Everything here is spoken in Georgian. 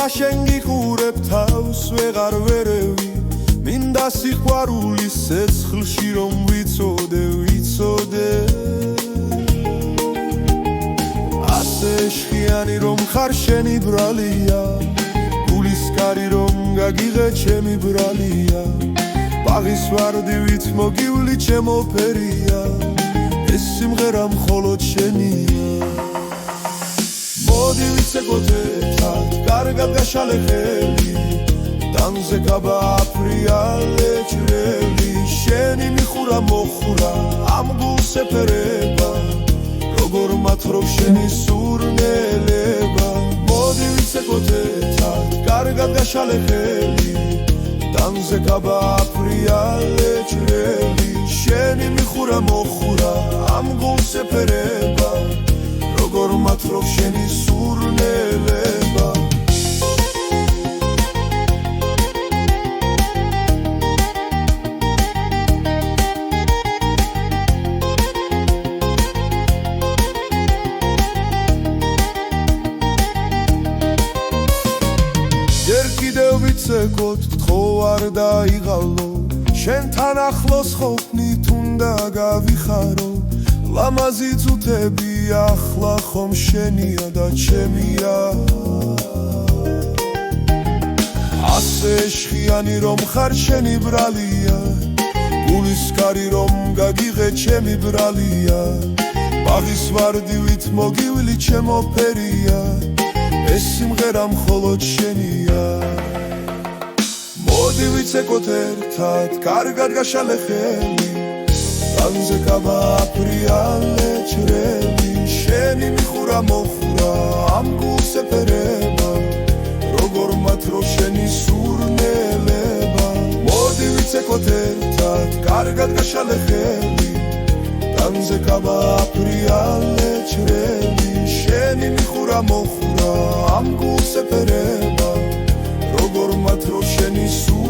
შენ გიყურებ თავს ვეღარ ვერევი მინდა სიყვარულის ცეცხლში რომ ვიცოდე ასე შხიანი რომ ხარ შენი ბრალია გულის კარი რომ გაგიღე ჩემი ბრალია ბაღის ვარდივით მოგივლი ჩემო ფერია ეს სიმღერა მხოლოდ შენია მოდი ვიცეკოთეთად კარგად გაშალე ხელი დანზე გაბაფრიალე ჭრელი შენი მიხურა მოხურა ამ გულს ეფერება როგორ მათხრობ შენი სურნელება მოდი ვიცეკოთეთად კარგად გაშალე ხელი დანზე გაბაფრიალე ჭრელი შენი მიხურა მოხურა ამ გულს ეფერება როგორ მათხრობ შენი სურნელება ჯერ კიდევ ვიცეკოთ თქო არ დაიღალო შენთან ახლოს ყოფნი თუნდა გავიხარო ლამაზი წუთები ახლა ხომ შენია და ჩემია ასე შხიანი რომ ხარ შენი ბრალია გულის კარი რომ გაგიღე ჩემი ბრალია ბაღის ვარდივით მოგივლი ჩემო ფერია ეს სიმღერა მხოლოდ შენია მოდი ვიცეკოთ ერთად კარგად გაშალე ხელი დანზე გაბაფრიალე ჭრელი შენი მიხურა მოხურა ამ გულს ეფერება როგორ მათრო შენი სურნელება მოდი ვიცეკოთ ერთად კარგად გაშალე ხელი დანზე გაბაფრიალე ჭრელი შენი მიხურა მოხურა ამ გულს ეფერება როგორ მათრო შენი სურნელება